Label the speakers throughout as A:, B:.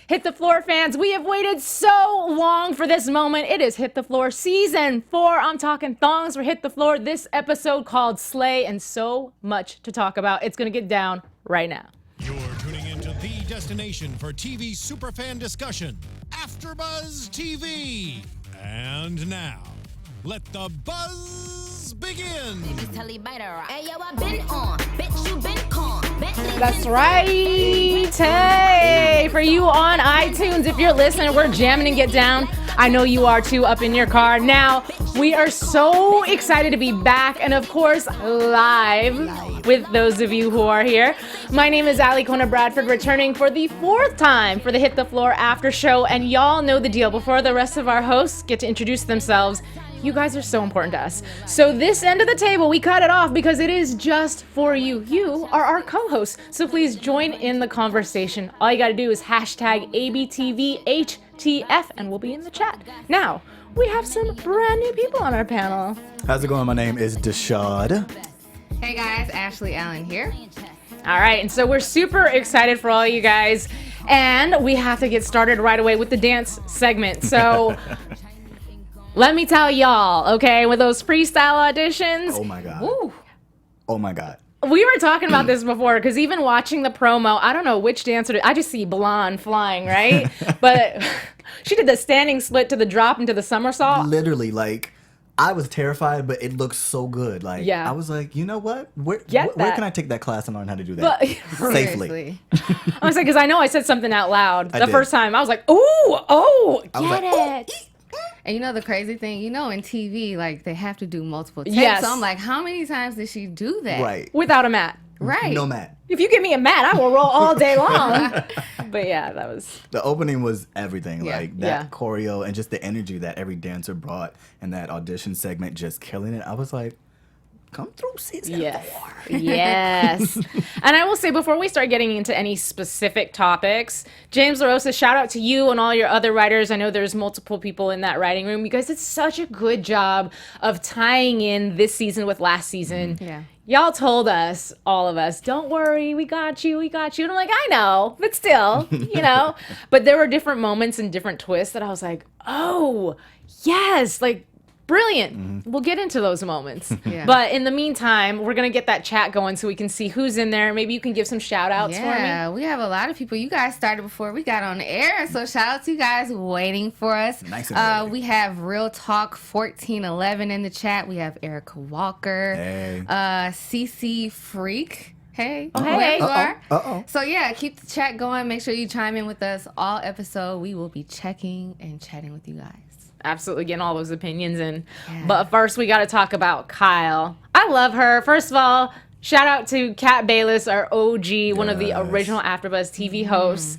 A: Hit the Floor fans, we have waited so long for this moment. It is Hit the Floor Season 4. I'm talking thongs for Hit the Floor. This episode called Slay, and so much to talk about. It's going to get down right now.
B: You're tuning into the destination for TV superfan discussion, AfterBuzz TV. And now, let the buzz begin.
A: That's right. Hey, for you on iTunes, if you're listening, we're jamming and get down. I know you are too, up in your car. Now, we are so excited to be back and, of course, live with those of you who are here. My name is Alikona Bradford, returning for the 4th time for the Hit the Floor after show. And y'all know the deal. Before the rest of our hosts get to introduce themselves, you guys are so important to us. So this end of the table, we cut it off because it is just for you. You are our co-hosts. So please join in the conversation. All you got to do is hashtag ABTVHTF and we'll be in the chat. Now, we have some brand new people on our panel.
C: How's it going? My name is DeShaude.
D: Hey guys, Ashley Allen here.
A: All right, and so we're super excited for all you guys. And we have to get started right away with the dance segment. So let me tell y'all, okay, with those freestyle auditions.
C: Oh my God.
A: Woo,
C: Oh my God.
A: we were talking about this before, because even watching the promo, I don't know which dancer, I just see Blonde flying, right? But she did the standing split to the drop into the somersault.
C: Literally, like, I was terrified, but it looks so good. Like,
A: Yeah.
C: I was like, you know what? Where
A: Get that.
C: can I take that class and learn how to do that
A: But
C: safely?
D: Seriously.
A: I was like, because I know I said something out loud
C: I
A: the
C: did.
A: first time. I was like, ooh, oh,
C: I was
A: get
C: like,
A: it.
D: And you know the crazy thing, in TV, like they have to do multiple takes.
A: Yes.
D: So I'm like, how many times did she do that?
C: Right.
A: Without a mat.
D: Right.
C: No mat.
A: If you give me a mat, I will roll all day long. But yeah, that was...
C: The opening was everything.
D: Yeah.
C: Like, that
A: Yeah.
C: choreo and just the energy that every dancer brought and that audition segment, just killing it. I was like, come through season 4.
A: Yes. And I will say, before we start getting into any specific topics, James LaRosa, shout out to you and all your other writers. I know there's multiple people in that writing room. You guys did such a good job of tying in this season with last season.
D: Yeah.
A: Y'all told us, all of us, don't worry, we got you, we got you. And I'm like, I know, but still, But there were different moments and different twists that I was like, oh, yes, like, brilliant. We'll get into those moments.
D: Yeah.
A: But in the meantime, we're going to get that chat going so we can see who's in there. Maybe you can give some shout outs for me.
D: Yeah, we have a lot of people. You guys started before we got on the air, so shout out to you guys waiting for us.
C: Nice and early.
D: We have Real Talk 1411 in the chat. We have Erica Walker,
C: Hey.
D: CC Freak. Hey,
A: Oh, hey.
D: whoever you are.
C: Uh-oh.
D: So yeah, keep the chat going. Make sure you chime in with us all episode. We will be checking and chatting with you guys.
A: Absolutely getting all those opinions in.
D: Yeah.
A: But first, we got to talk about Kyle. I love her. First of all, shout out to Kat Bayless, our OG, one of the
C: Yes.
A: original AfterBuzz TV hosts.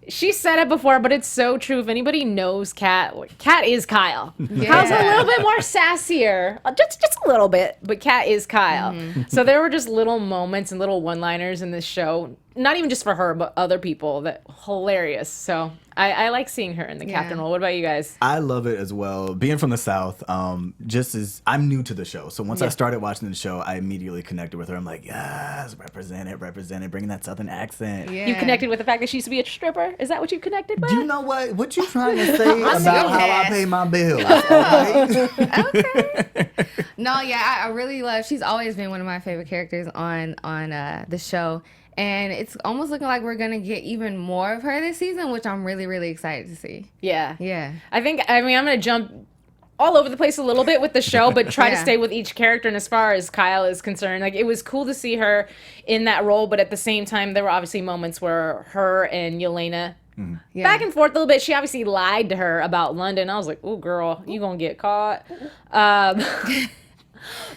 A: She said it before, but it's so true. If anybody knows Kat, Kat is Kyle. Kyle's a little bit more sassier, just a little bit, but Kat is Kyle. So there were just little moments and little one-liners in this show, not even just for her, but other people, that hilarious. So I like seeing her in the captain role. What about you guys?
C: I love it as well. Being from the South, just as I'm new to the show. So once I started watching the show, I immediately connected with her. I'm like, yes, represent it, bringing that Southern accent.
D: Yeah.
A: You connected with the fact that she used to be a stripper? Is that what you connected with?
C: Do you know what you trying to say about how I
D: yes.
C: pay my bills? Right?
D: Okay. No, yeah, I really love. She's always been one of my favorite characters on the show, and it's almost looking like we're gonna get even more of her this season, which I'm really, really excited to see.
A: Yeah.
D: Yeah.
A: I'm going to jump all over the place a little bit with the show, but try to
D: Yeah.
A: stay with each character. And as far as Kyle is concerned, like, it was cool to see her in that role, but at the same time, there were obviously moments where her and Jelena
D: Yeah.
A: back and forth a little bit. She obviously lied to her about London. I was like, "Ooh, girl, you gonna get caught."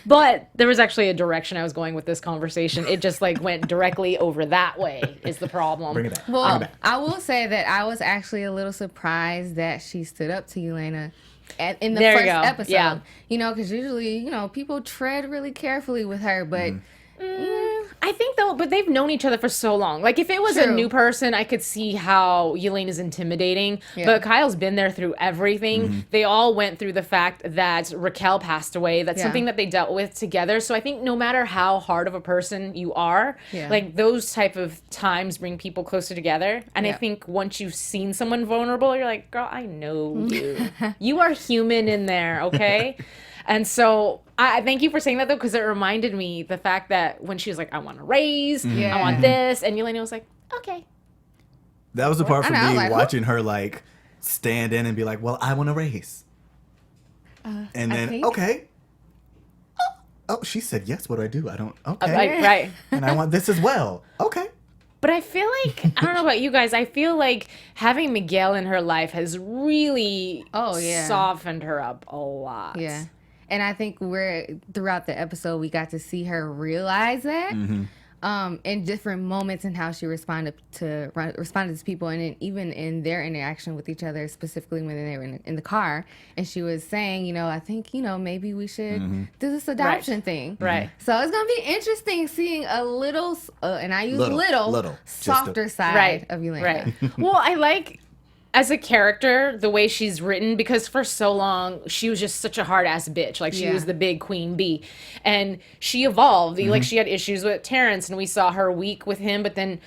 A: But there was actually a direction I was going with this conversation. It just went directly over that way is the problem.
C: Bring it back.
D: Well, I will say that I was actually a little surprised that she stood up to Jelena in the
A: There you
D: first
A: go.
D: episode.
A: Yeah.
D: Because usually, people tread really carefully with her, but
A: I think though, but they've known each other for so long. Like if it was a
D: True.
A: new person, I could see how Yelena's intimidating.
D: Yeah.
A: But Kyle's been there through everything. They all went through the fact that Raquel passed away. That's something that they dealt with together. So I think no matter how hard of a person you are, like those type of times bring people closer together. And I think once you've seen someone vulnerable, you're like, girl, I know you. You are human in there, okay? And so I thank you for saying that, though, because it reminded me the fact that when she was like, I want a raise, I want this, and Yelena was like, okay.
C: That was the part for me,
D: like,
C: watching her, like, stand in and be like, well, I want a raise. And then, okay. Oh, she said yes. What do I do? I don't, okay.
A: Right.
C: And I want this as well. Okay.
A: But I feel like, I don't know about you guys, I feel like having Miguel in her life has really softened her up a lot.
D: Yeah. And I think throughout the episode, we got to see her realize that in different moments and how she responded to people, and then even in their interaction with each other, specifically when they were in the car. And she was saying, I think, maybe we should do this adoption thing.
A: Right.
D: So it's going to be interesting seeing a little, and I use little softer side of Yelena.
A: Right. Well, I like... as a character, the way she's written, because for so long, she was just such a hard-ass bitch. Like, she was the big queen bee. And she evolved. Like, she had issues with Terrence, and we saw her weak with him. But then,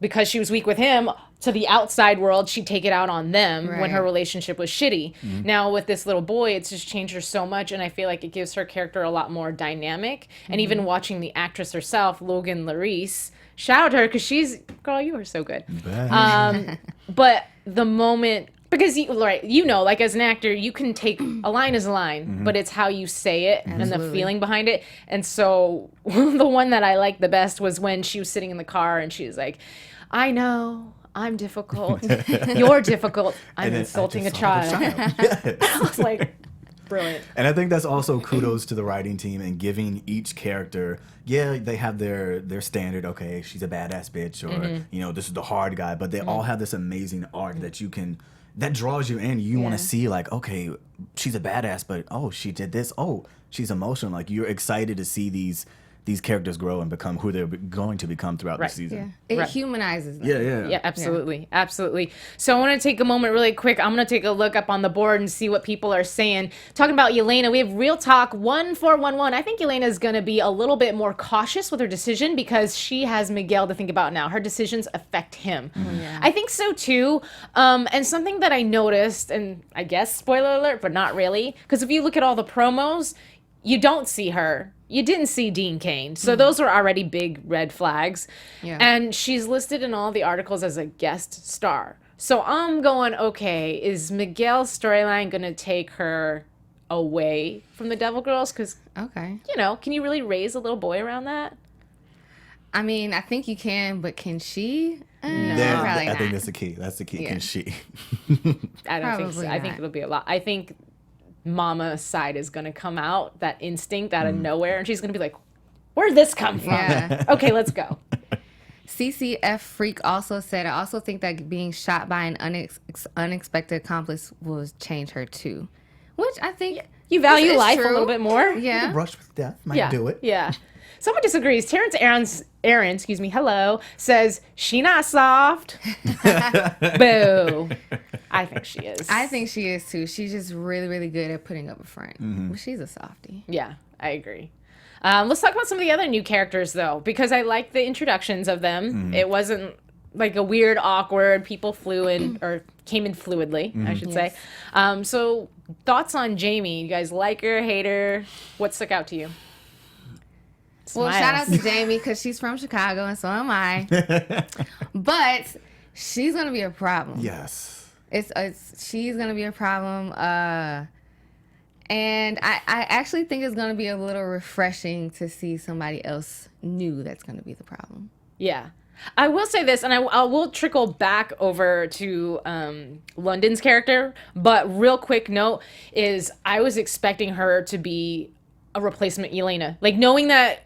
A: because she was weak with him, to the outside world, she'd take it out on them when her relationship was shitty. Now, with this little boy, it's just changed her so much, and I feel like it gives her character a lot more dynamic. And even watching the actress herself, Logan Larisse, shout out to her, because girl, you are so good. But the moment, because like as an actor, you can take a line as a line, but it's how you say it and the feeling behind it. And so the one that I liked the best was when she was sitting in the car and she was like, I know, I'm difficult. You're difficult. I'm insulting a child. I was like, brilliant.
C: And I think that's also kudos to the writing team and giving each character, they have their standard, okay, she's a badass bitch, or, this is the hard guy, but they all have this amazing arc that draws you in. You want to see, like, okay, she's a badass, but, oh, she did this. Oh, she's emotional. Like, you're excited to see these characters grow and become who they're going to become throughout the season.
D: Yeah. It humanizes them.
A: Yeah, absolutely. Absolutely. So I want to take a moment really quick. I'm going to take a look up on the board and see what people are saying. Talking about Jelena, we have Real Talk 1411. I think Jelena is going to be a little bit more cautious with her decision because she has Miguel to think about now. Her decisions affect him. I think so too. And something that I noticed, and I guess spoiler alert, but not really, because if you look at all the promos, you don't see her. You didn't see Dean Cain. So those are already big red flags. Yeah. And she's listed in all the articles as a guest star. So I'm going, okay, is Miguel's storyline going to take her away from the Devil Girls? Because, can you really raise a little boy around that?
D: I mean, I think you can, but can she?
A: No,
D: probably
C: I
D: not.
C: think that's the key. That's the key. Yeah. Can she?
A: I don't think so. Not. I think it'll be a lot. I think Mama's side is going to come out, that instinct out of nowhere, and she's going to be like, where'd this come from? Yeah. Okay, let's go.
D: CCF Freak also said, I also think that being shot by an unexpected accomplice will change her too. Which I think
A: you value life a little bit more.
D: Yeah.
C: Brush with death might do it.
A: Yeah. Someone disagrees. Terrence Aaron, hello, says, she not soft. Boo. I think she is.
D: I think she is too. She's just really, really good at putting up a front. But she's a softie.
A: Yeah, I agree. Let's talk about some of the other new characters, though, because I like the introductions of them. It wasn't like a weird, awkward, people flew in, or came in fluidly, I should say. So, thoughts on Jamie? You guys like her, hate her? What stuck out to you?
D: Well, shout out to Jamie because she's from Chicago and so am I. But she's gonna be a problem.
C: Yes,
D: she's gonna be a problem. And I actually think it's gonna be a little refreshing to see somebody else new that's gonna be the problem.
A: Yeah. I will say this, and I will trickle back over to London's character, but real quick note is I was expecting her to be a replacement Jelena. Like, knowing that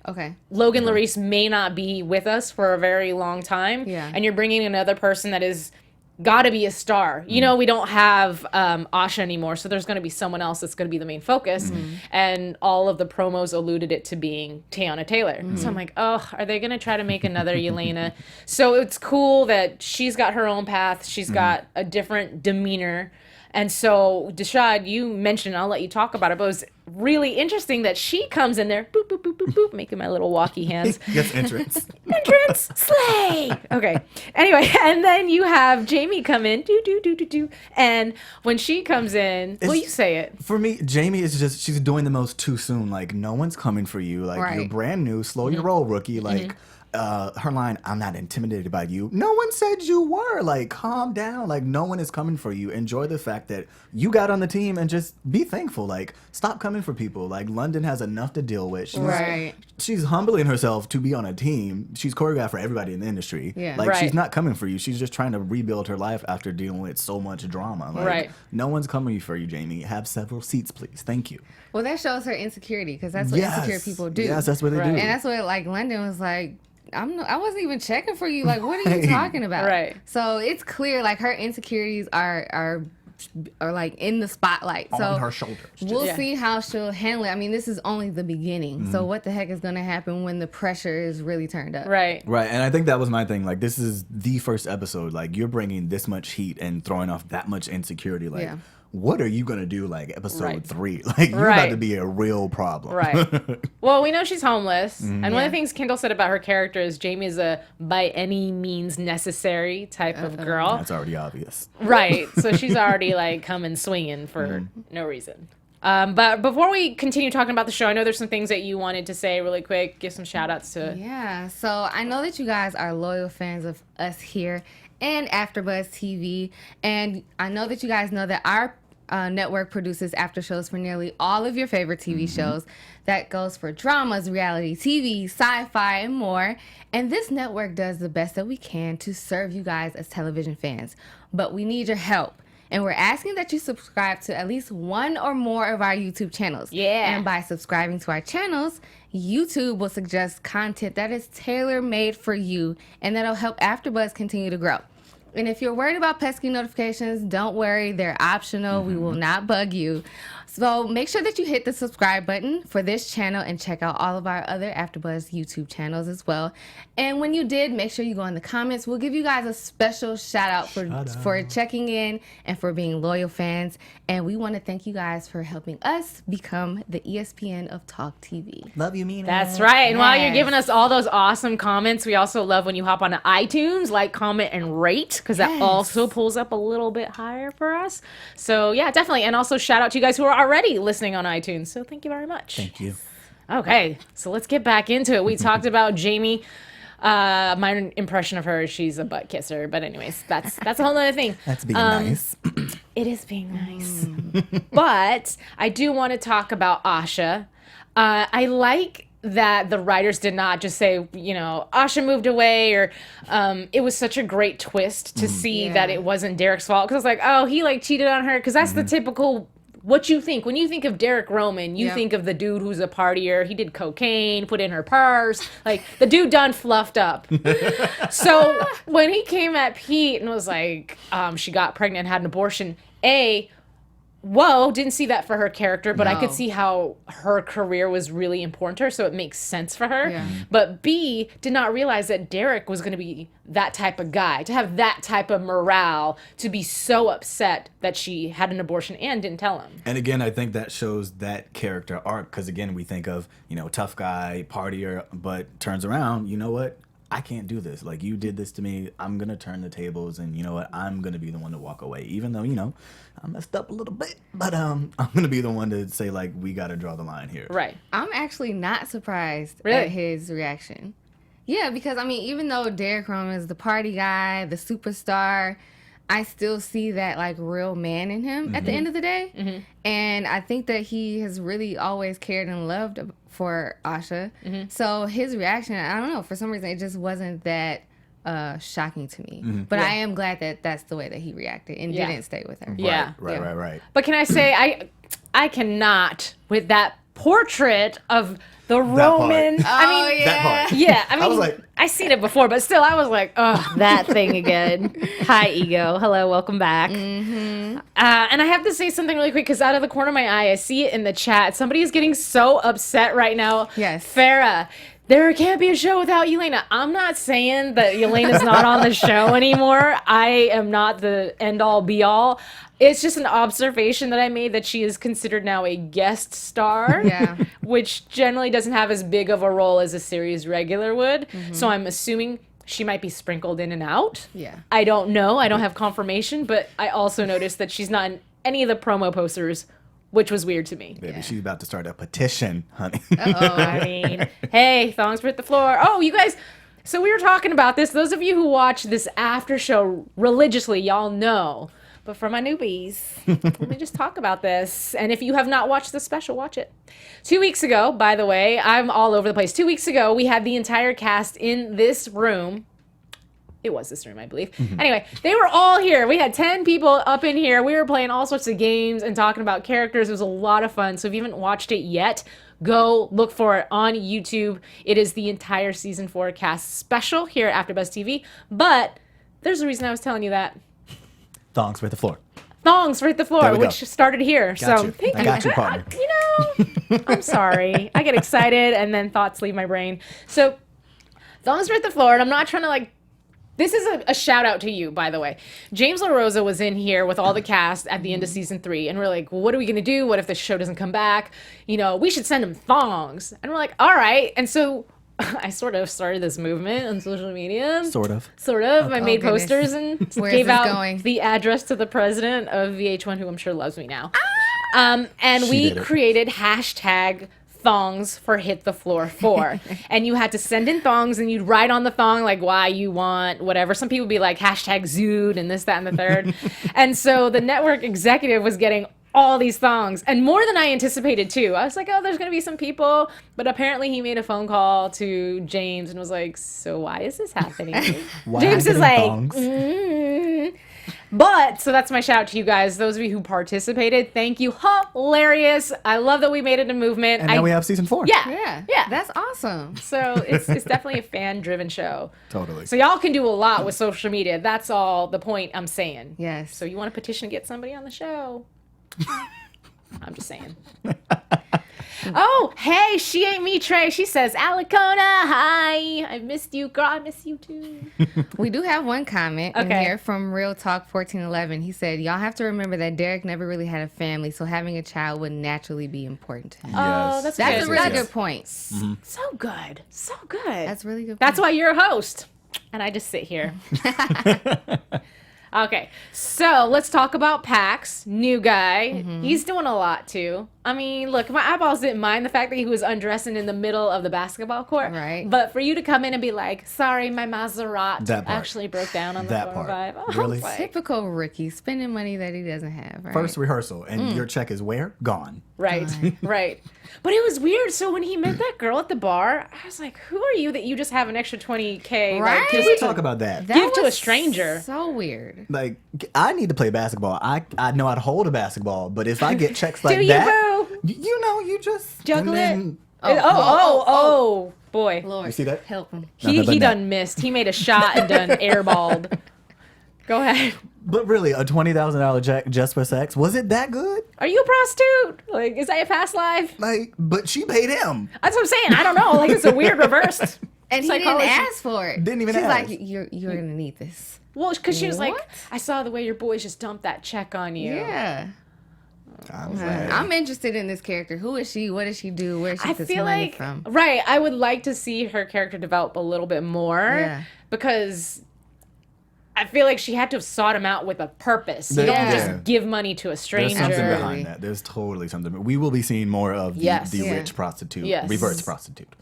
A: Logan Larisse may not be with us for a very long time, and you're bringing another person that is gotta be a star. You know, we don't have Asha anymore, so there's gonna be someone else that's gonna be the main focus. And all of the promos alluded it to being Teyana Taylor. So I'm like, oh, are they gonna try to make another Jelena? So it's cool that she's got her own path. She's got a different demeanor. And so, DeShaude, you mentioned, I'll let you talk about it, but it was really interesting that she comes in there, boop, boop, boop, boop, boop, making my little walkie hands.
C: Yes, entrance.
A: Entrance, slay. Okay. Anyway, and then you have Jamie come in, do, do, do, do, do. And when she comes in, well, you say it.
C: For me, Jamie is just, she's doing the most too soon. Like, no one's coming for you. Like, you're brand new. Slow your roll, rookie. Like, her line, I'm not intimidated by you. No one said you were. Like, calm down. Like, no one is coming for you. Enjoy the fact that you got on the team and just be thankful. Like, stop coming for people. Like, London has enough to deal with. She's humbling herself to be on a team. She's choreographed for everybody in the industry. Like, she's not coming for you. She's just trying to rebuild her life after dealing with so much drama. Like, no one's coming for you, Jamie. Have several seats, please. Thank you.
D: Well, that shows her insecurity, because that's what insecure people do.
C: Yes, that's what they do.
D: And that's what, like, London was like, I wasn't even checking for you. Like, what are you talking about? So it's clear, like, her insecurities are like in the spotlight. So
C: on her shoulders.
D: We'll see how she'll handle it. I mean, this is only the beginning. So what the heck is going to happen when the pressure is really turned up?
C: Right. And I think that was my thing. Like, this is the first episode. Like, you're bringing this much heat and throwing off that much insecurity. Like, what are you going to do, like, episode 3? Like, you're about to be a real problem.
A: Well, we know she's homeless. And one of the things Kendall said about her character is Jamie is a by any means necessary type of girl.
C: That's already obvious.
A: So she's already, like, coming swinging for no reason. But before we continue talking about the show, I know there's some things that you wanted to say really quick. Give some shout outs to...
D: Yeah, so I know that you guys are loyal fans of us here and AfterBuzz TV. And I know that you guys know that our network produces after shows for nearly all of your favorite TV shows. That goes for dramas, reality TV, sci-fi, and more. And this network does the best that we can to serve you guys as television fans. But we need your help. And we're asking that you subscribe to at least one or more of our YouTube channels. And by subscribing to our channels, YouTube will suggest content that is tailor-made for you, and that'll help AfterBuzz continue to grow. And if you're worried about pesky notifications, don't worry. They're optional. We will not bug you. So make sure that you hit the subscribe button for this channel and check out all of our other AfterBuzz YouTube channels as well. And when you did, make sure you go in the comments. We'll give you guys a special shout out for checking in and for being loyal fans. And we want to thank you guys for helping us become the ESPN of Talk TV.
C: Love you, Mina.
A: That's right. And while you're giving us all those awesome comments, we also love when you hop on iTunes, like, comment, and rate, because that also pulls up a little bit higher for us. So yeah, definitely. And also shout out to you guys who are already listening on iTunes. So thank you very much.
C: Thank you.
A: Okay, so let's get back into it. We talked about Jamie. My impression of her is she's a butt kisser. But anyways, that's a whole other thing.
C: That's being nice.
A: It is being nice. But I do want to talk about Asha. I like that the writers did not just say, you know, Asha moved away, or it was such a great twist to see that it wasn't Derek's fault. Because I was like, oh, he, like, cheated on her. Because that's the typical... What you think when you think of Derek Roman, you think of the dude who's a partier. He did cocaine, put in her purse. Like, the dude done fluffed up. So when he came at Pete and was like, she got pregnant and had an abortion, didn't see that for her character, but I could see how her career was really important to her, so it makes sense for her. But B, did not realize that Derek was going to be that type of guy, to have that type of morale, to be so upset that she had an abortion and didn't tell him.
C: And again, I think that shows that character arc, because again, we think of, you know, tough guy, partier, but turns around, you know what? I can't do this. Like, you did this to me. I'm going to turn the tables, and you know what? I'm going to be the one to walk away, even though, you know, I messed up a little bit. But I'm going to be the one to say, like, we got to draw the line here.
A: Right.
D: I'm actually not surprised at his reaction. Yeah, because, I mean, even though Derek Roman is the party guy, the superstar, I still see that, like, real man in him at the end of the day. And I think that he has really always cared and loved for Asha. So his reaction, I don't know, for some reason, it just wasn't that shocking to me. But I am glad that that's the way that he reacted and didn't stay with her.
C: Right.
A: But can I say, I cannot, with that portrait of The Roman.
C: part.
A: I mean,
D: yeah.
C: That part.
A: yeah. I mean,
C: I was like-
A: I seen it before, but still, I was like, oh, that thing again. Hi, ego. Hello, welcome back. And I have to say something really quick because out of the corner of my eye, I see it in the chat. Somebody is getting so upset right now.
D: Yes.
A: Farrah. There can't be a show without Jelena. I'm not saying that Jelena's not on the show anymore. I am not the end-all, be-all. It's just an observation that I made that she is considered now a guest star,
D: Yeah.
A: which generally doesn't have as big of a role as a series regular would. So I'm assuming she might be sprinkled in and out.
D: Yeah.
A: I don't know. I don't have confirmation, but I also noticed that she's not in any of the promo posters, which was weird to me.
C: Baby, she's about to start a petition, honey.
A: I mean, hey, thongs hit the floor. Oh, you guys. So we were talking about this. Those of you who watch this after show religiously, y'all know. But for my newbies, let me just talk about this. And if you have not watched the special, watch it. 2 weeks ago, by the way, I'm all over the place. 2 weeks ago, we had the entire cast in this room. It was this room, I believe. Anyway, they were all here. We had 10 people up in here. We were playing all sorts of games and talking about characters. It was a lot of fun. So if you haven't watched it yet, go look for it on YouTube. It is the entire season 4 cast special here at AfterBuzz TV. But there's a reason I was telling you that.
C: Thongs hit the floor.
A: Thongs hit the floor,
C: There we go.
A: which started here.
C: Got
A: so
C: you.
A: thank
C: I
A: you.
C: got you, partner.
A: I'm sorry. I get excited and then thoughts leave my brain. So thongs hit the floor, and I'm not trying to like. This is a shout out to you, by the way. James LaRosa was in here with all the cast at the end of season 3, and we're like, well, what are we gonna do? What if the show doesn't come back? You know, we should send him thongs. And we're like, all right. And so I sort of started this movement on social media.
C: Sort of.
A: I made
D: goodness.
A: posters and
D: Where's
A: gave
D: this
A: out
D: going?
A: the address to the president of VH1, who I'm sure loves me now. And
C: She
A: we
C: did it.
A: created hashtag thongs for hit the floor 4. And you had to send in thongs and you'd write on the thong like why you want whatever. Some people would be like hashtag zood and this, that, and the third. And so the network executive was getting all these thongs and more than I anticipated too. I was like, oh, there's gonna be some people, but apparently he made a phone call to James and was like, so why is this happening?
C: Why
A: James
C: am
A: is
C: I
A: like,
C: getting thongs?
A: But so that's my shout out to you guys, those of you who participated. Thank you, hilarious. I love that we made it a movement.
C: And now we have season 4.
A: Yeah.
D: That's awesome.
A: So it's definitely a fan driven show.
C: Totally.
A: So y'all can do a lot with social media. That's all the point I'm saying.
D: Yes.
A: So you want to petition to get somebody on the show? I'm just saying. Oh, hey, she ain't me, Trey. She says, Alikona, hi. I missed you, girl. I miss you too.
D: We do have one comment in
A: Okay.
D: here from Real Talk 1411. He said, y'all have to remember that Derek never really had a family, so having a child would naturally be important to him.
A: Oh, that's
D: That's
A: good.
D: a really
C: yes.
D: good point.
A: So good. So good.
D: That's really good.
A: That's why you're a host. And I just sit here. Okay, so let's talk about Pax, new guy. He's doing a lot too. I mean, look, my eyeballs didn't mind the fact that he was undressing in the middle of the basketball court.
D: Right.
A: But for you to come in and be like, sorry, my Maserati
C: That part.
A: actually broke down on the
C: That
A: 4
C: part.
A: 5. I was
C: Really?
A: like,
D: Typical Ricky, spending money that he doesn't have. Right?
C: First rehearsal, and your check is where? Gone.
A: right, right. But it was weird. So when he met that girl at the bar, I was like, who are you that you just have an extra 20K?
D: Right?
A: Like,
C: Can we talk about that?
A: give to a
D: was
A: stranger.
D: So weird.
C: Like, I need to play basketball. I know how to hold a basketball, but if I get checks like
A: you,
C: that,
A: boo?
C: you know, you just
A: Juggle
C: and
A: it.
C: then-
A: Oh, boy.
D: Lord,
C: You see that?
D: help him.
A: He
C: Nothing but net.
A: done missed. He made a shot and done airballed. Go ahead.
C: But really, a $20,000 check just for sex, was it that good?
A: Are you a prostitute? Like, is that your past life?
C: Like, but she paid him.
A: That's what I'm saying. I don't know. Like, it's a weird reverse.
D: And he
A: psychology.
D: didn't ask for it.
C: Didn't even
D: She's
C: ask.
D: like, you're gonna need this.
A: Well, because she was like,
D: What?
A: I saw the way your boys just dumped that check on you.
D: Yeah.
C: I was like,
D: I'm interested in this character. Who is she? What does she do? Where does she
A: I
D: get this
A: feel
D: money
A: like,
D: from?
A: right, I would like to see her character develop a little bit more.
D: Yeah.
A: Because I feel like she had to have sought him out with a purpose. You
C: Yeah.
A: don't just give money to a
C: there's
A: stranger.
C: something
D: Absolutely.
C: behind that. There's totally something. We will be seeing more of the,
A: Yes.
C: the
D: Yeah.
C: rich prostitute,
A: Yes.
C: reverse prostitute.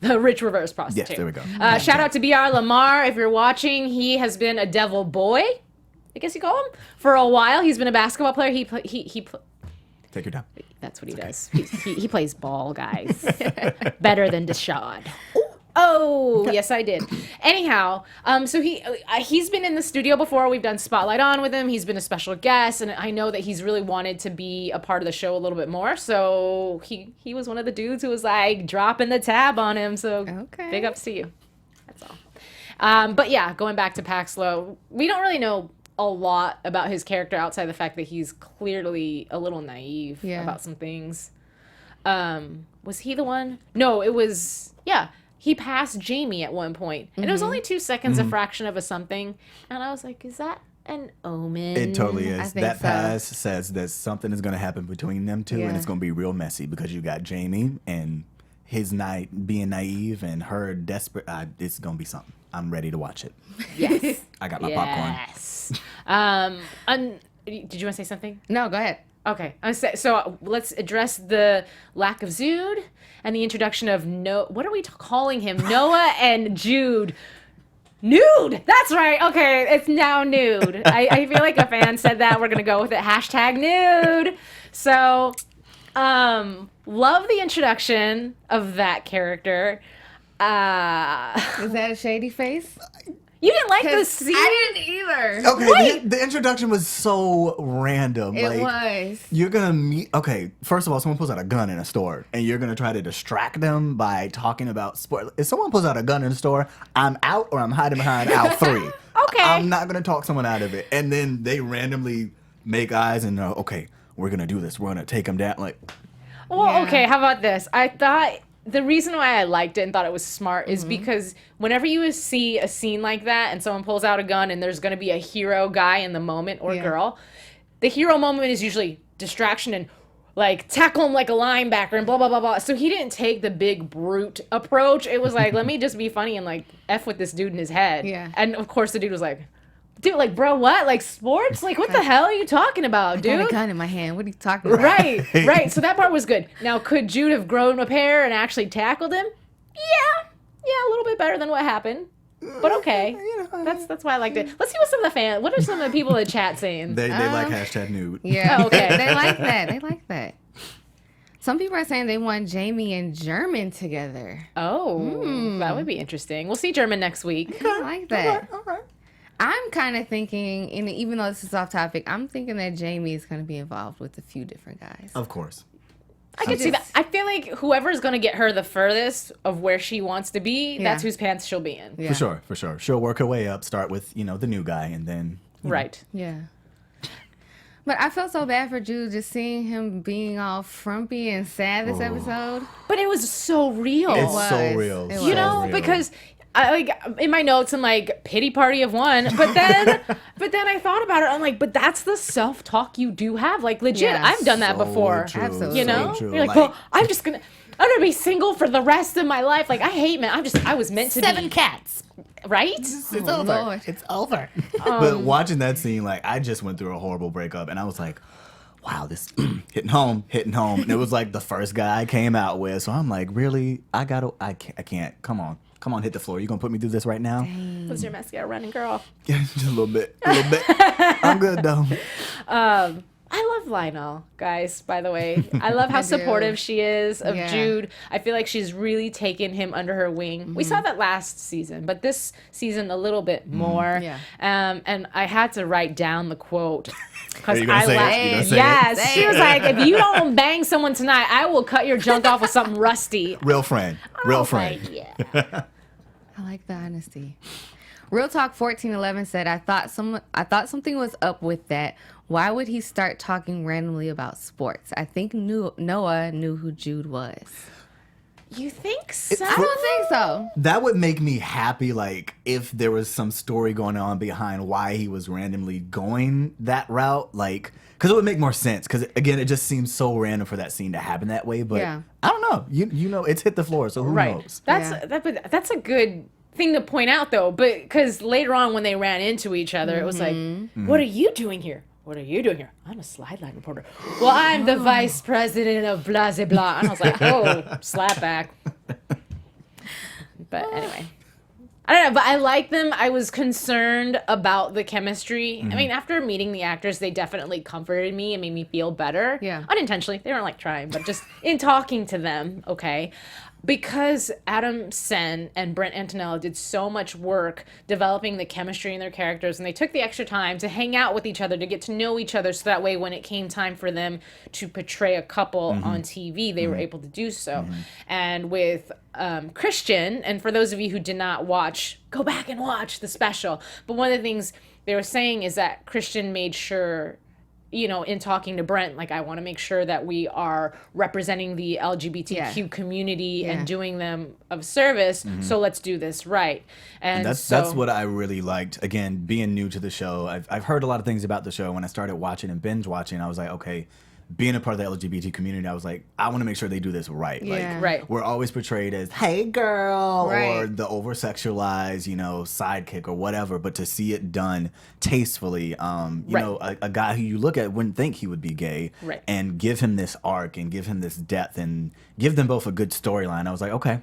A: The rich reverse prostitute.
C: Yes, there we go.
A: Shout out to BR Lamar. If you're watching, he has been a devil boy, I guess you call him, for a while. He's been a basketball player.
C: Take your time.
A: That's what he does. He plays ball, guys. Better than DeShaude. Oh, yes, I did. Anyhow, so he's been in the studio before. We've done Spotlight On with him. He's been a special guest, and I know that he's really wanted to be a part of the show a little bit more. So he was one of the dudes who was like dropping the tab on him. So big ups to you. That's all. But yeah, going back to Paxlow, we don't really know a lot about his character outside the fact that he's clearly a little naive about some things. Was he the one? No, it was, he passed Jamie at one point. And it was only 2 seconds, a fraction of a something. And I was like, is that an omen?
C: It totally is.
D: I think
C: That
D: so.
C: pass says that something is going to happen between them two, and it's going to be real messy because you got Jamie and his being naive and her desperate. It's going to be something. I'm ready to watch it.
A: Yes.
C: I got my popcorn.
A: Yes. Did you want to say something?
D: No, go ahead.
A: Okay. So let's address the lack of Zood and the introduction of what are we calling him? Noah and Jude. Nude! That's right. Okay, it's now nude. I feel like a fan said that. We're going to go with it. #nude. So, love the introduction of that character.
D: Is that a shady face?
A: You didn't like the scene?
D: I didn't either.
C: Okay, the introduction was so random.
D: It was.
C: You're gonna meet. Okay, first of all, someone pulls out a gun in a store, and you're gonna try to distract them by talking about sport. If someone pulls out a gun in a store, I'm out or I'm hiding behind aisle 3.
A: Okay.
C: I'm not gonna talk someone out of it. And then they randomly make eyes and okay, we're gonna do this. We're gonna take them down. Like,
A: well, okay. How about this? I thought. The reason why I liked it and thought it was smart is because whenever you see a scene like that and someone pulls out a gun and there's going to be a hero guy in the moment or girl, the hero moment is usually distraction and like tackle him like a linebacker and blah, blah, blah, blah. So he didn't take the big brute approach. It was like, let me just be funny and like F with this dude in his head.
D: Yeah.
A: And of course the dude was like, dude, like, bro, what? Like, sports? Like, what the hell are you talking about, dude?
D: I got a gun in my hand. What are you talking about?
A: Right. So that part was good. Now, could Jude have grown a pair and actually tackled him? Yeah, a little bit better than what happened. But okay. That's why I liked it. Let's see what are some of the people in the chat saying?
C: they like #nude.
D: Yeah.
A: Oh, okay.
D: They like that. Some people are saying they want Jamie and German together.
A: Oh, that would be interesting. We'll see German next week.
D: I like that.
C: All right.
D: I'm kind of thinking, and even though this is off topic, I'm thinking that Jamie is going to be involved with a few different guys.
C: Of course.
A: I could see that. I feel like whoever's going to get her the furthest of where she wants to be, that's whose pants she'll be in.
D: Yeah.
C: For sure. She'll work her way up, start with, the new guy, and then...
A: Right.
D: Yeah. But I felt so bad for Jude just seeing him being all frumpy and sad this episode.
A: But it was so real.
C: It's
D: was.
C: so real.
D: It
C: so
D: was.
A: You know,
C: real.
A: because I like in my notes I'm like pity party of one, but then I thought about it. I'm like, but that's the self talk you do have. Like legit,
D: Yeah,
A: I've done that
C: So
A: before.
C: true,
D: Absolutely.
A: You know,
C: so true.
A: you're like, well, I'm gonna be single for the rest of my life. Like I hate men. I was meant to
E: 7
A: be
E: cats.
A: right.
C: It's
D: Oh,
C: over.
D: Lord.
E: It's over.
C: But watching that scene, like, I just went through a horrible breakup, and I was like, wow, this hitting home. And it was like the first guy I came out with. So I'm like, really? I can't. Come on, hit the floor. You gonna put me through this right now?
A: Was your mascara running, girl?
C: Yeah, just a little bit. I'm good though.
A: I love Lionel, guys, by the way. I love how
D: I do.
A: supportive she is of
D: Yeah.
A: Jude. I feel like she's really taken him under her wing. We saw that last season, but this season a little bit more.
D: Yeah.
A: And I had to write down the quote. Because
C: Are you gonna say it? You gonna say it?
A: Yes. She was like, if you don't bang someone tonight, I will cut your junk off with something rusty.
C: Real friend.
A: I was like, yeah.
D: I like the honesty. Real Talk 1411 said, I thought something was up with that. Why would he start talking randomly about sports? I think Noah knew who Jude was.
A: You think so?
D: I don't think so.
C: That would make me happy, like, if there was some story going on behind why he was randomly going that route, like, because it would make more sense. Because, again, it just seems so random for that scene to happen that way. But
D: Yeah.
C: I don't know. You know, it's hit the floor, so who knows?
A: That's a good thing to point out, though. But because later on when they ran into each other, it was like, what are you doing here? What are you doing here? I'm a sideline reporter. Well, I'm the vice president of blah, blah, blah. And I was like, oh, slap back. But anyway. I don't know, but I like them. I was concerned about the chemistry. I mean, after meeting the actors, they definitely comforted me and made me feel better.
D: Yeah.
A: Unintentionally. They weren't like trying, but just in talking to them, okay. because Adam Sen and Brent Antonella did so much work developing the chemistry in their characters, and they took the extra time to hang out with each other, to get to know each other, so that way when it came time for them to portray a couple on TV, they were able to do so. And with Christian, and for those of you who did not watch, go back and watch the special. But one of the things they were saying is that Christian made sure, in talking to Brent, like, I want to make sure that we are representing the LGBTQ community and doing them of service. So let's do this right. And
C: that's what I really liked. Again, being new to the show, I've heard a lot of things about the show. When I started watching and binge watching, I was like, okay, being a part of the LGBT community, I was like, I want to make sure they do this right.
D: Yeah.
C: Like, we're always portrayed as, hey, girl,
D: Right.
C: or the over-sexualized, sidekick or whatever. But to see it done tastefully, a guy who you look at wouldn't think he would be gay, and give him this arc and give him this depth and give them both a good storyline. I was like, okay,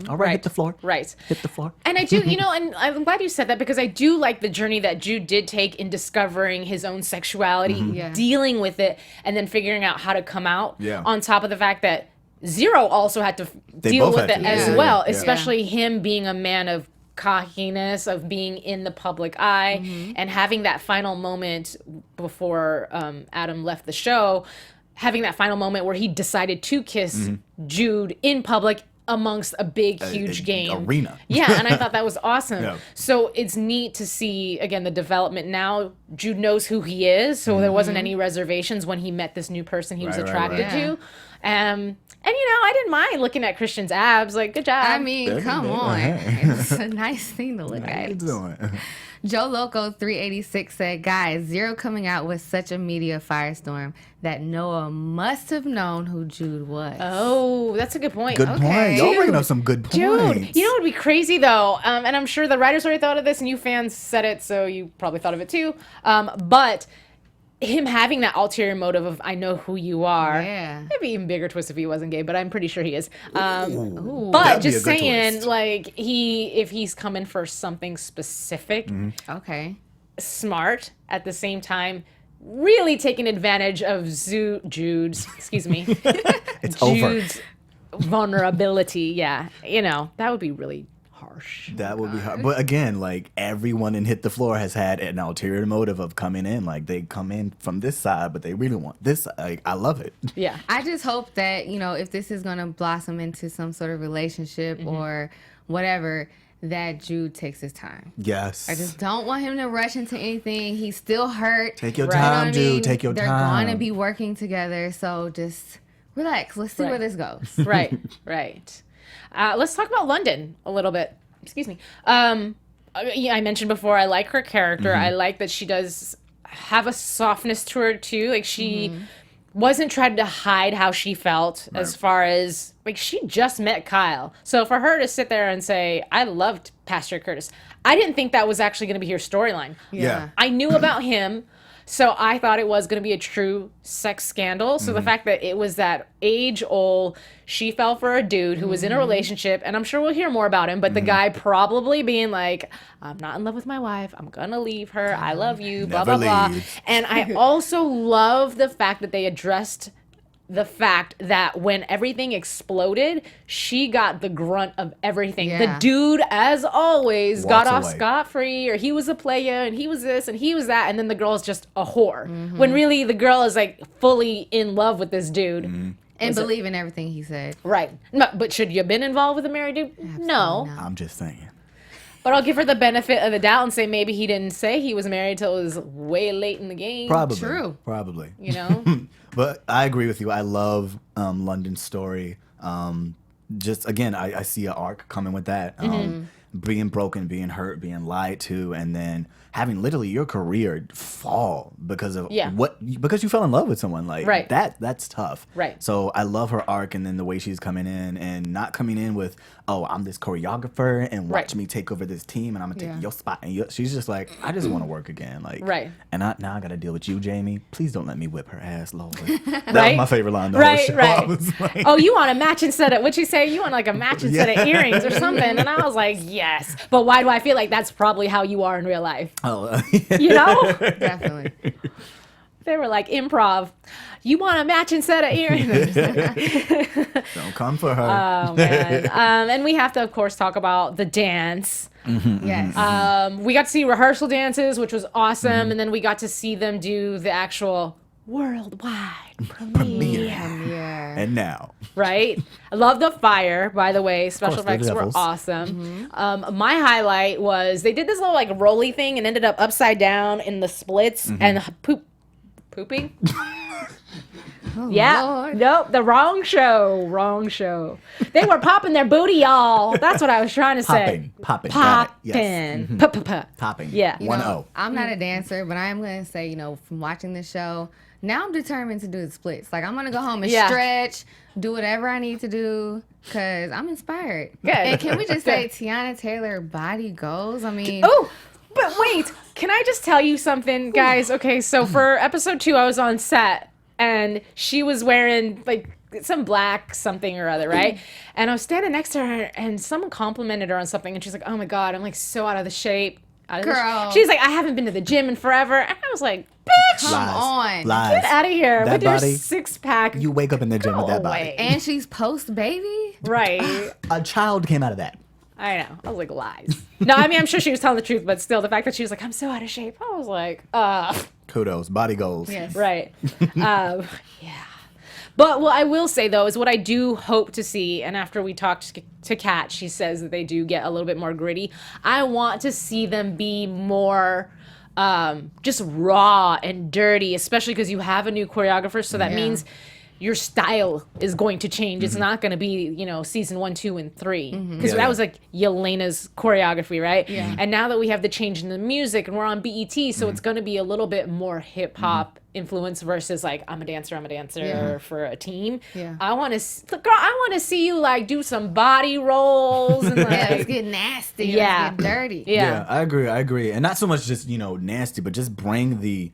C: all right, hit the floor.
A: Right.
C: Hit the floor.
A: And I do, and I'm glad you said that, because I do like the journey that Jude did take in discovering his own sexuality, dealing with it, and then figuring out how to come out. On top of the fact that Zero also had to deal with it as well, especially him being a man of cockiness, of being in the public eye, and having that final moment before Adam left the show, having that final moment where he decided to kiss Jude in public amongst a big, huge game.
C: Arena.
A: Yeah, and I thought that was awesome. So it's neat to see, again, the development now. Jude knows who he is, so there wasn't any reservations when he met this new person he was attracted to. And, I didn't mind looking at Christian's abs. Like, good job.
D: I mean, come on. It's a nice thing to look
C: How you
D: at.
C: doing?
D: Joe Loco 386 said, guys, Zero coming out with such a media firestorm that Noah must have known who Jude was.
A: Oh, that's a good point.
C: Good point. Y'all bringing up some good points.
A: Dude, you know what would be crazy, though? And I'm sure the writers already thought of this, and you fans said it, so you probably thought of it, too. But him having that ulterior motive of, I know who you are.
D: Yeah.
A: Maybe even bigger twist if he wasn't gay, but I'm pretty sure he is. But
C: That'd be
A: just
C: a good
A: saying,
C: twist.
A: like, if he's coming for something specific,
D: Okay.
A: smart, at the same time, really taking advantage of Jude's, excuse me,
C: It's over.
A: Jude's vulnerability. Yeah. That would be really harsh.
C: That would be hard. But again, like, everyone in Hit the Floor has had an ulterior motive of coming in. Like, they come in from this side, but they really want this side. Like, I love it.
A: Yeah.
D: I just hope that, if this is going to blossom into some sort of relationship or whatever, that Jude takes his time.
C: Yes.
D: I just don't want him to rush into anything. He's still hurt.
C: Take your
A: Right.
C: time, Jude. Take your
D: They're
C: time.
D: going to be working together, so just relax. Let's see where this goes.
A: Right. Let's talk about London a little bit. Excuse me. I mentioned before, I like her character. I like that she does have a softness to her, too. Like, she wasn't trying to hide how she felt as far as, like, she just met Kyle. So for her to sit there and say, I loved Pastor Curtis, I didn't think that was actually going to be her storyline.
C: Yeah.
A: I knew about him, so I thought it was going to be a true sex scandal. So the fact that it was that age-old, she fell for a dude who was in a relationship, and I'm sure we'll hear more about him, but the guy probably being like, I'm not in love with my wife, I'm going to leave her, I love you, blah,
C: Never
A: blah, blah.
C: leave.
A: And I also love the fact that they addressed the fact that when everything exploded, she got the grunt of everything.
D: Yeah.
A: The dude, as always, got
C: Walks
A: off
C: away.
A: scot-free, or he was a player, and he was this, and he was that, and then the girl's just a whore. When really the girl is, like, fully in love with this dude.
D: And believe in everything he said.
A: Right. No, but should you have been involved with a married dude? No.
D: not.
C: I'm just saying.
A: But I'll give her the benefit of the doubt and say maybe he didn't say he was married till it was way late in the game.
C: Probably.
D: True.
C: Probably.
A: You know?
C: But I agree with you. I love London's story. Just, again, I see an arc coming with that. Being broken, being hurt, being lied to, and then having literally your career fall because of because you fell in love with someone. Like,
A: Right.
C: that's tough.
A: Right.
C: So I love her arc, and then the way she's coming in and not coming in with, oh, I'm this choreographer and watch
A: Right.
C: me take over this team and I'm gonna take
D: Yeah.
C: your spot. And she's just like, I just want to work again. Like,
A: Right.
C: And now I got to deal with you, Jamie. Please don't let me whip her ass, Lord. That
A: Right?
C: was my favorite line. The whole
A: Right,
C: show.
A: right.
C: I was like,
A: Oh, you want a matching set of, what'd you say? You want like a matching set of earrings or something? And I was like, yes. But why do I feel like that's probably how you are in real life?
C: oh,
A: You know?
D: Definitely.
A: They were like, improv. You want a matching set of earrings?
C: Don't come for her.
A: Oh, man. And we have to, of course, talk about the dance.
D: Yes.
A: We got to see rehearsal dances, which was awesome. And then we got to see them do the actual worldwide premiere.
D: Yeah.
C: And now.
A: Right? I love the fire, by the way. Special
C: course, the
A: effects were
C: devils.
A: awesome. My highlight was they did this little like rolly thing and ended up upside down in the splits and pooping.
D: Oh,
A: Yeah.
D: Lord.
A: Nope. The wrong show. Wrong show. They were popping their booty, y'all. That's what I was trying to say.
C: Popping. Got it.
A: Popping.
C: Yes. Popping.
A: Yeah.
D: You
C: 1-0.
D: know, I'm not a dancer, but I am going to say, from watching the show, now I'm determined to do the splits. Like, I'm going to go home and stretch, do whatever I need to do, because I'm inspired.
A: Good.
D: And can we just say Teyana Taylor body goals? I mean...
A: Oh, but wait. Can I just tell you something, guys? Okay, so for episode 2, I was on set, and she was wearing, like, some black something or other, right? And I was standing next to her, and someone complimented her on something, and she's like, oh, my God, I'm, like, so out of the shape.
D: Girl.
A: She's like, I haven't been to the gym in forever. And I was like, bitch,
D: Come on.
C: Lies.
A: get out of here
C: That
A: with your
C: body,
A: six-pack.
C: You wake up in the gym
A: Go
C: with that
A: away.
C: body.
D: And she's post-baby?
A: Right.
C: A child came out of that.
A: I know. I was like, lies. No, I mean, I'm sure she was telling the truth, but still, the fact that she was like, I'm so out of shape. I was like,
C: Kudos. Body goals.
D: Yes.
A: right. Yeah. But what I will say, though, is what I do hope to see, and after we talked to Kat, she says that they do get a little bit more gritty. I want to see them be more just raw and dirty, especially because you have a new choreographer, so that means your style is going to change. It's not going to be, season 1, 2, and 3. Because that was like Jelena's choreography, right?
D: Yeah.
A: And now that we have the change in the music and we're on BET, so it's going to be a little bit more hip hop influence versus like I'm a dancer for a team.
D: Yeah.
A: I want to see you like do some body rolls and
D: Yeah, let's
A: like
D: get nasty.
A: Yeah.
D: Let's get dirty.
A: yeah.
C: I agree. And not so much just, nasty, but just bring the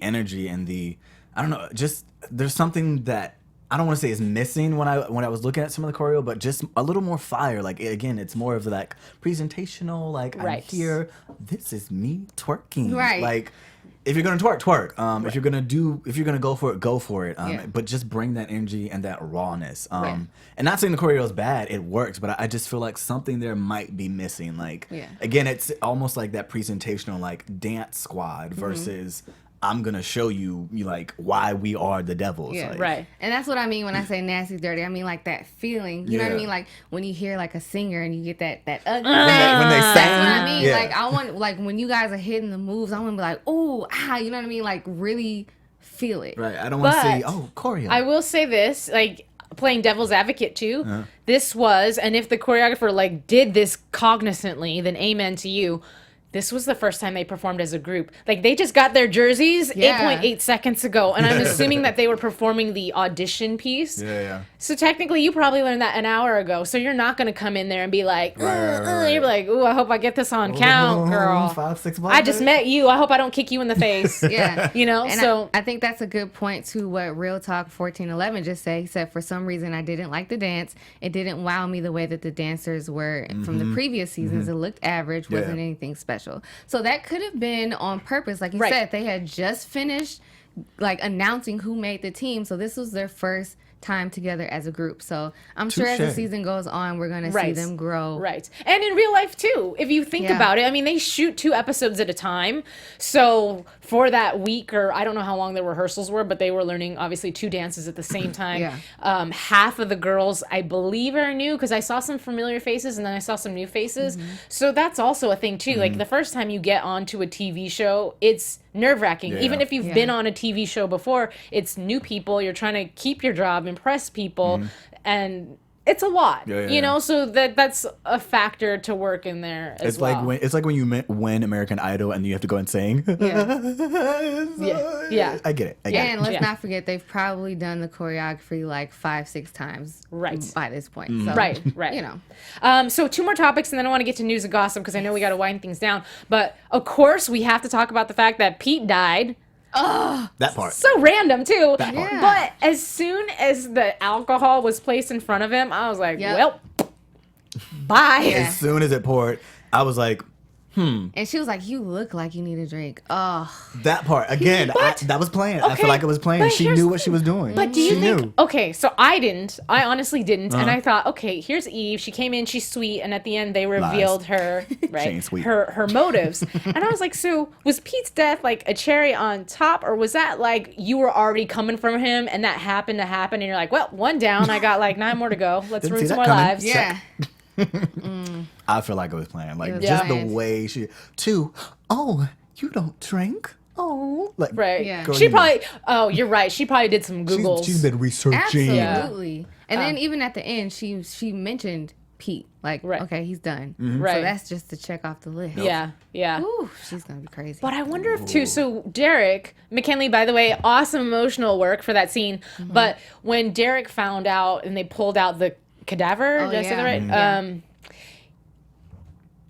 C: energy and I don't know, just there's something that I don't want to say is missing when I was looking at some of the choreo, but just a little more fire. Like, again, it's more of the like presentational, like I'm
A: Right.
C: here, this is me twerking.
D: Right.
C: Like, if you're gonna twerk. If you're gonna go for it.
D: Yeah.
C: But just bring that energy and that rawness. And not saying the choreo is bad, it works, but I just feel like something there might be missing. Like, again, it's almost like that presentational like dance squad versus I'm gonna show you like why we are the devils.
D: Yeah.
C: Like,
A: Right.
D: And that's what I mean when I say nasty, dirty. I mean like that feeling. You know what I
C: Yeah.
D: mean? Like when you hear like a singer and you get that ugly
C: When they
D: That's
C: sing,
D: what I mean.
C: yeah.
D: Like I want like when you guys are hitting the moves, I want to be like, oh, you know what I mean? Like really feel it.
C: Right. I don't want to
A: But
C: see choreo.
A: I will say this, like playing devil's advocate too. This was, and if the choreographer like did this cognizantly, then amen to you. This was the first time they performed as a group. Like, they just got their jerseys 8.8 seconds ago, and I'm assuming that they were performing the audition piece.
C: Yeah.
A: So technically, you probably learned that an hour ago. So you're not going to come in there and be like,
C: Right.
A: you're like, ooh, I hope I get this on count, girl.
C: 5, 6
A: I just met you. I hope I don't kick you in the face.
D: Yeah. And
A: so
D: I think that's a good point to what Real Talk 1411 just said. He said, for some reason, I didn't like the dance. It didn't wow me the way that the dancers were from the previous seasons. It looked average, wasn't anything special. So that could have been on purpose. Like you said, they had just finished like announcing who made the team. So this was their first time together as a group. So I'm sure as the season goes on, we're going to see them grow.
A: Right. And in real life, too, if you think about it, I mean, they shoot 2 episodes at a time. So for that week, or I don't know how long the rehearsals were, but they were learning, obviously, 2 dances at the same time. Half of the girls, I believe, are new, because I saw some familiar faces and then I saw some new faces. So that's also a thing, too. Like, the first time you get onto a TV show, it's nerve-wracking.
C: Yeah.
A: Even if you've been on a TV show before, it's new people. You're trying to keep your job, impress people, and it's a lot, so that's a factor to work in there as
C: It's
A: well.
C: like when you win American Idol and you have to go and sing.
A: Yeah.
C: I get it.
D: And let's not forget, they've probably done the choreography like 5-6 times by this point. So,
A: Right. So 2 more topics, and then I want to get to news and gossip because I know we got to wind things down. But of course, we have to talk about the fact that Pete died.
C: That part.
A: So random too.
C: That part.
D: Yeah.
A: But as soon as the alcohol was placed in front of him, I was like, well, bye.
C: As soon as it poured, I was like,
D: And she was like, "You look like you need a drink." Oh,
C: That part again, that was playing. I
A: Okay,
C: feel like it was playing.
A: but
C: She
A: here's
C: knew what she was doing.
A: But do you
C: she
A: think?
C: knew.
A: Okay, so I didn't. I honestly didn't, and I thought, okay, here's Eve. She came in, she's sweet, and at the end they revealed her
C: ain't sweet.
A: her motives. And I was like, so was Pete's death like a cherry on top, or was that like you were already coming from him, and that happened to happen, and you're like, well, one down, I got like 9 more to go. Let's
C: Didn't
A: ruin
C: see
A: some
C: that
A: more
C: coming.
A: lives.
D: yeah.
C: I feel like it was playing. Like
D: was
C: just
D: playing.
C: the way she. Two. Oh, you don't drink. Oh, like
A: Right.
D: Yeah.
C: girl,
A: She
C: you know.
A: probably. Oh, you're right. She probably did some Googles.
C: She's been researching.
D: Absolutely. And then even at the end, she mentioned Pete. Like,
A: Right.
D: okay, he's done.
A: Right.
D: So that's just to check off the list.
A: Yeah. Yeah.
D: Ooh, she's gonna be crazy.
A: But I wonder if too. So Derek McKinley, by the way, awesome emotional work for that scene. But when Derek found out and they pulled out the cadaver,
D: Oh,
A: did I say that right?
D: yeah.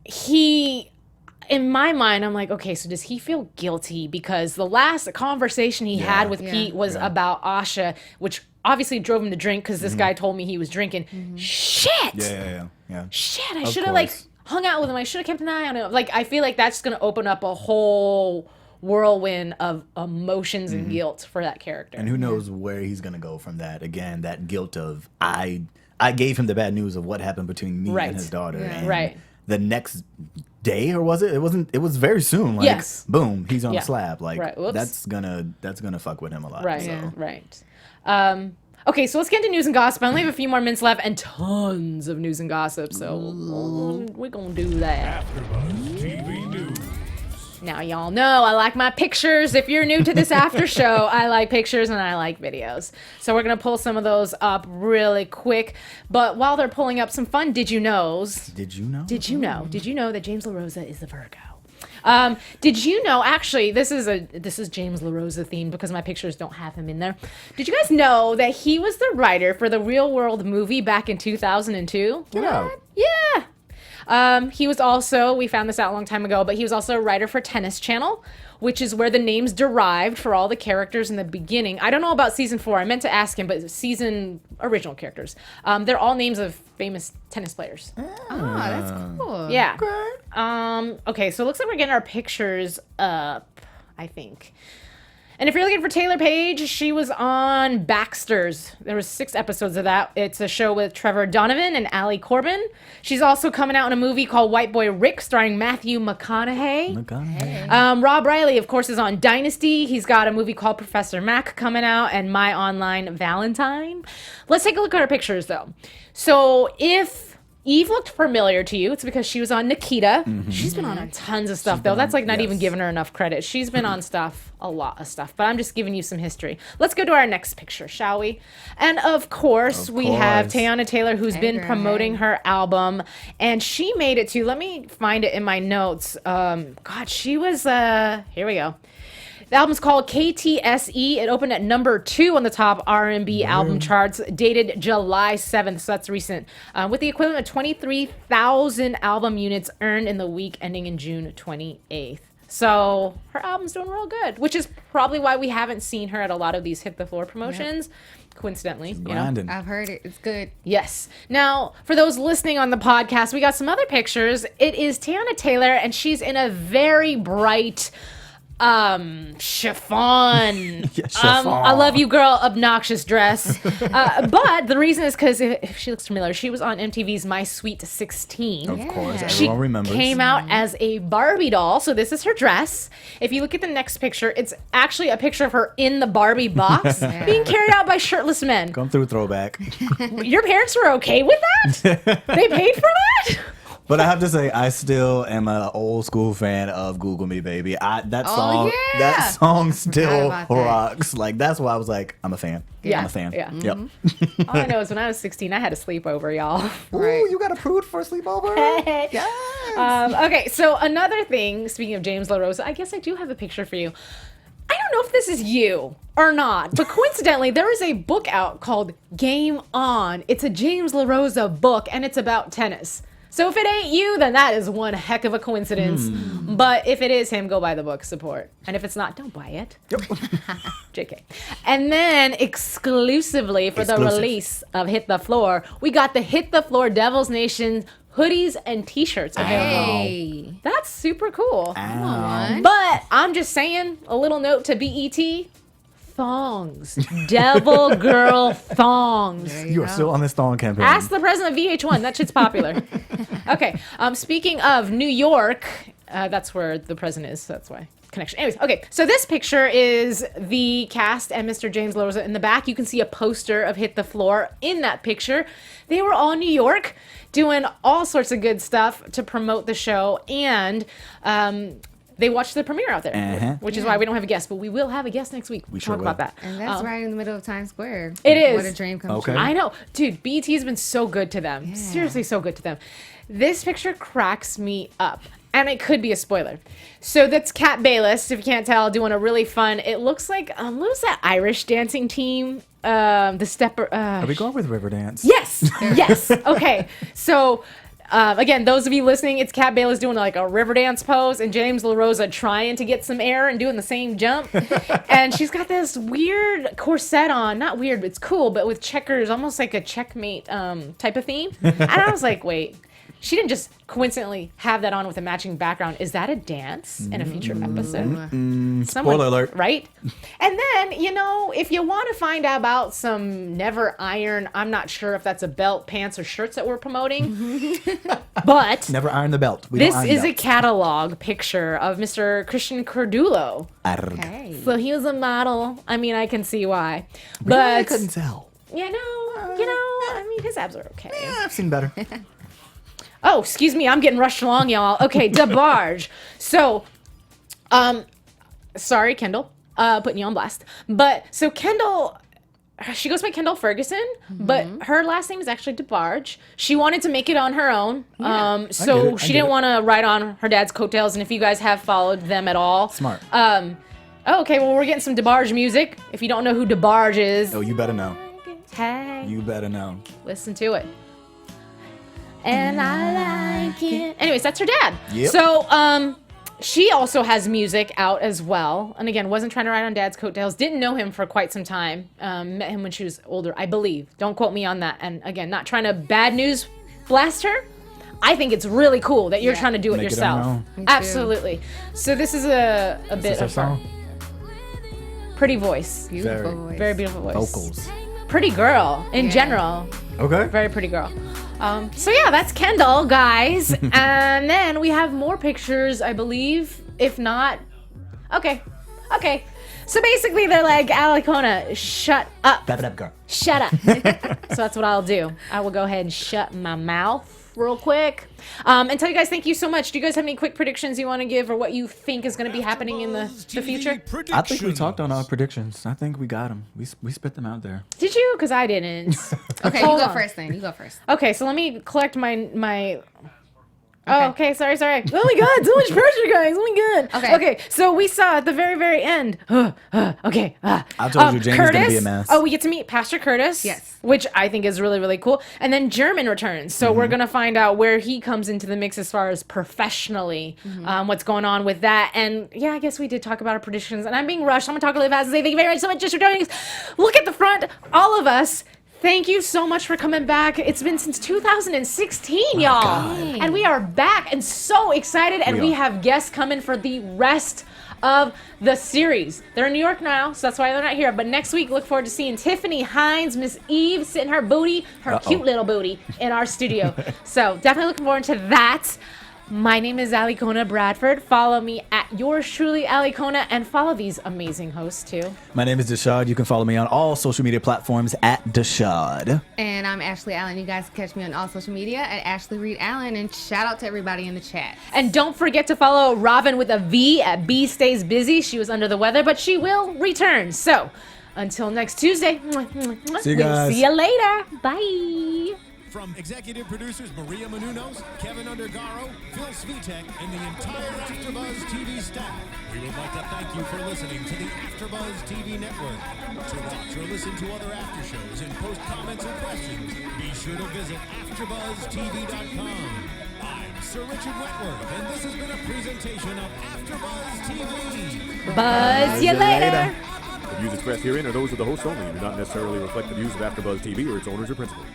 A: He, in my mind, I'm like, okay, so does he feel guilty because the last conversation he had with
D: Yeah.
A: Pete was about Asha, which obviously drove him to drink because this guy told me he was drinking. Shit.
C: Yeah.
A: Shit, I
C: Of
A: should have like
C: course.
A: hung out with him. I should have kept an eye on him. Like, I feel like that's going to open up a whole whirlwind of emotions and guilt for that character.
C: And who knows where he's gonna go from that? Again, that guilt of I gave him the bad news of what happened between me
A: Right.
C: and his daughter.
D: Yeah.
C: And
A: Right.
C: the next day, or was it? It wasn't. It was very soon. Like,
A: Yes.
C: boom, he's on
A: Yeah.
C: the slab. Like
A: Right. Whoops.
C: that's gonna fuck with him a lot.
A: Right,
C: So.
D: Yeah.
A: right. Okay, so let's get into news and gossip. I only have a few more minutes left and tons of news and gossip, so we're going to do that.
B: AfterBuzz TV News.
A: Now, y'all know I like my pictures. If you're new to this after show, I like pictures and I like videos. So we're going to pull some of those up really quick. But while they're pulling up some fun did you knows,
C: Did you know?
A: Did you know that James LaRosa is a Virgo? Did you know? Actually, this is James LaRosa themed because my pictures don't have him in there. Did you guys know that he was the writer for the Real World movie back in 2002?
C: Get out.
A: Yeah. He was also, we found this out a long time ago, but he was also a writer for Tennis Channel, which is where the names derived for all the characters in the beginning. I don't know about season 4. I meant to ask him, but original characters. They're all names of famous tennis players.
D: Oh, that's cool.
A: Yeah. Okay, so it looks like we're getting our pictures up, I think. And if you're looking for Taylor Page, she was on Baxter's. There was 6 episodes of that. It's a show with Trevor Donovan and Ali Corbin. She's also coming out in a movie called White Boy Rick, starring Matthew McConaughey. Rob Riley, of course, is on Dynasty. He's got a movie called Professor Mac coming out and My Online Valentine. Let's take a look at our pictures, though. So if Eve looked familiar to you, it's because she was on Nikita. She's been on tons of stuff, though. That's like not even giving her enough credit. She's been on stuff, a lot of stuff, but I'm just giving you some history. Let's go to our next picture, shall we? And of course, we have Teyana Taylor, who's been promoting her album, and she made it to, let me find it in my notes. God, she was, here we go. The album's called KTSE. It opened at number 2 on the top R&B album charts, dated July 7th, so that's recent, with the equivalent of 23,000 album units earned in the week ending in June 28th. So her album's doing real good, which is probably why we haven't seen her at a lot of these Hit the Floor promotions, coincidentally. You know?
C: Grinding.
D: I've heard it. It's good.
A: Yes. Now, for those listening on the podcast, we got some other pictures. It is Teyana Taylor, and she's in a very bright chiffon. I love you, girl, obnoxious dress. But the reason is because if she looks familiar, she was on MTV's My Sweet 16.
C: Of course,
D: Yeah.
A: She
C: everyone remembers.
A: came out as a Barbie doll, so this is her dress. If you look at the next picture, it's actually a picture of her in the Barbie box being carried out by shirtless men.
C: Come through throwback.
A: Your parents were okay with that? They paid for that?
C: But I have to say, I still am an old school fan of "Google Me, Baby." That song still
D: about that.
C: rocks. Like that's why I was like, I'm a fan.
A: Yeah,
C: I'm a fan.
A: yeah.
C: Yep.
A: All I know is when I was 16, I had a sleepover, y'all.
C: Ooh, you got approved for a sleepover? Yes.
A: Okay, so another thing, speaking of James LaRosa, I guess I do have a picture for you. I don't know if this is you or not, but coincidentally, there is a book out called Game On. It's a James LaRosa book, and it's about tennis. So if it ain't you, then that is one heck of a coincidence. But if it is him, go buy the book, support. And if it's not, don't buy it.
C: Yep.
A: JK. And then exclusively for the
C: Exclusive.
A: release of Hit the Floor, we got the Hit the Floor Devils Nation hoodies and t-shirts available.
D: Hey.
A: That's super cool.
C: Ow.
A: But I'm just saying, a little note to BET, thongs. Devil girl thongs.
C: You are still on this thong campaign.
A: Ask the president of VH1. That shit's popular. Okay. Speaking of New York, that's where the president is. So that's why. Connection. Anyways, okay. So this picture is the cast and Mr. James Loza in the back. You can see a poster of Hit the Floor in that picture. They were all in New York doing all sorts of good stuff to promote the show. And they watched the premiere out there, which is why we don't have a guest. But we will have a guest next week.
C: We sure
A: talk
C: will.
A: about that.
D: And that's right in the middle of Times Square.
A: It is.
D: What a dream come
C: Okay.
D: true.
A: I know. Dude, BET has been so good to them. Seriously, so good to them. This picture cracks me up. And it could be a spoiler. So that's Kat Bayless, if you can't tell, doing a really fun, it looks like, what was that Irish dancing team? The Stepper.
C: Are we going with Riverdance?
A: Yes. Yes. Okay. So, again, those of you listening, it's Kat Bayless doing like a Riverdance pose and James LaRosa trying to get some air and doing the same jump. And she's got this weird corset on. Not weird, but it's cool, but with checkers, almost like a checkmate type of theme. And I was like, wait. She didn't just coincidentally have that on with a matching background. Is that a dance in a future episode?
C: Spoiler alert.
A: Right? And then, if you want to find out about some never iron, I'm not sure if that's a belt, pants, or shirts that we're promoting. But
C: Never iron the belt. We
A: this
C: don't iron
A: is a
C: belts.
A: catalog picture of Mr. Christian Cordulo.
C: Arrgh.
D: Hey.
A: So he was a model. I mean, I can see why.
C: Really? I
A: But,
C: couldn't tell.
A: I mean, his abs are okay.
C: Yeah, I've seen better.
A: Oh, excuse me, I'm getting rushed along, y'all. Okay, DeBarge. So, sorry, Kendall, putting you on blast. But, so Kendall, she goes by Kendall Ferguson, but her last name is actually DeBarge. She wanted to make it on her own. So
C: I
A: she
C: get
A: didn't
C: it.
A: want to ride on her dad's coattails. And if you guys have followed them at all.
C: Smart.
A: Okay, well, we're getting some DeBarge music. If you don't know who DeBarge is.
C: Oh, you better know.
A: Hey.
C: You better know.
A: Listen to it. And I like it. Anyways, that's her dad.
C: Yep.
A: So, she also has music out as well. And again, wasn't trying to ride on dad's coattails. Didn't know him for quite some time. Met him when she was older, I believe. Don't quote me on that. And again, not trying to bad news blast her. I think it's really cool that you're trying to do it
C: Make it
A: yourself.
C: on your own.
D: Me too.
A: Absolutely. So this is a
C: Is
A: bit
C: this her
A: of her.
C: song?
A: Pretty voice.
D: Beautiful
C: Very-
D: voice.
A: Very beautiful voice.
C: Vocals.
A: Pretty girl in general.
C: Okay.
A: Very pretty girl. So yeah, that's Kendall, guys. And then we have more pictures, I believe. If not, okay. So basically, they're like, Alikona, shut up.
C: Wrap it up, girl.
A: Shut up. So that's what I'll do. I will go ahead and shut my mouth real quick. And tell you guys, thank you so much. Do you guys have any quick predictions you want to give or what you think is going to be happening in the future?
C: I think we talked on our predictions. I think we got them. We spit them out there.
A: Did you? Because I didn't.
D: Okay, you
A: Hold
D: go
A: on.
D: first then. You go first.
A: Okay, so let me collect my. Oh, okay. Sorry. Oh my God, so much pressure, guys. Oh my God. Okay. So we saw at the very end. Okay.
C: I told you James is gonna be a mess.
A: Oh, we get to meet Pastor Curtis.
D: Yes.
A: Which I think is really, really cool. And then German returns. So we're gonna find out where he comes into the mix as far as professionally, what's going on with that. And yeah, I guess we did talk about our predictions. And I'm being rushed. I'm gonna talk really fast and say thank you very much so much just for joining us. Look at the front, all of us. Thank you so much for coming back. It's been since 2016, y'all.
C: God.
A: And we are back and so excited. And we
C: are.
A: have guests coming for the rest of the series. They're in New York now, so that's why they're not here. But next week, look forward to seeing Tiffany Hines, Miss Eve, sitting her booty, her cute little booty, in our studio. So definitely looking forward to that. My name is Alikona Bradford. Follow me at yours truly, Alikona, and follow these amazing hosts too.
C: My name is DeShaude. You can follow me on all social media platforms at DeShaude.
D: And I'm Ashley Allen. You guys can catch me on all social media at Ashley Reed Allen. And shout out to everybody in the chat.
A: And don't forget to follow Robin with a V at B Stays Busy. She was under the weather, but she will return. So until next Tuesday,
C: See you
A: we'll
C: guys.
A: see you later. Bye.
B: From executive producers Maria Menounos, Kevin Undergaro, Phil Svitek, and the entire AfterBuzz TV staff, we would like to thank you for listening to the AfterBuzz TV network. To watch or listen to other after shows and post comments or questions, be sure to visit AfterBuzzTV.com. I'm Sir Richard Wentworth, and this has been a presentation of AfterBuzz TV.
A: Buzz you later.
E: The views expressed herein are those of the host only and do not necessarily reflect the views of AfterBuzz TV or its owners or principals.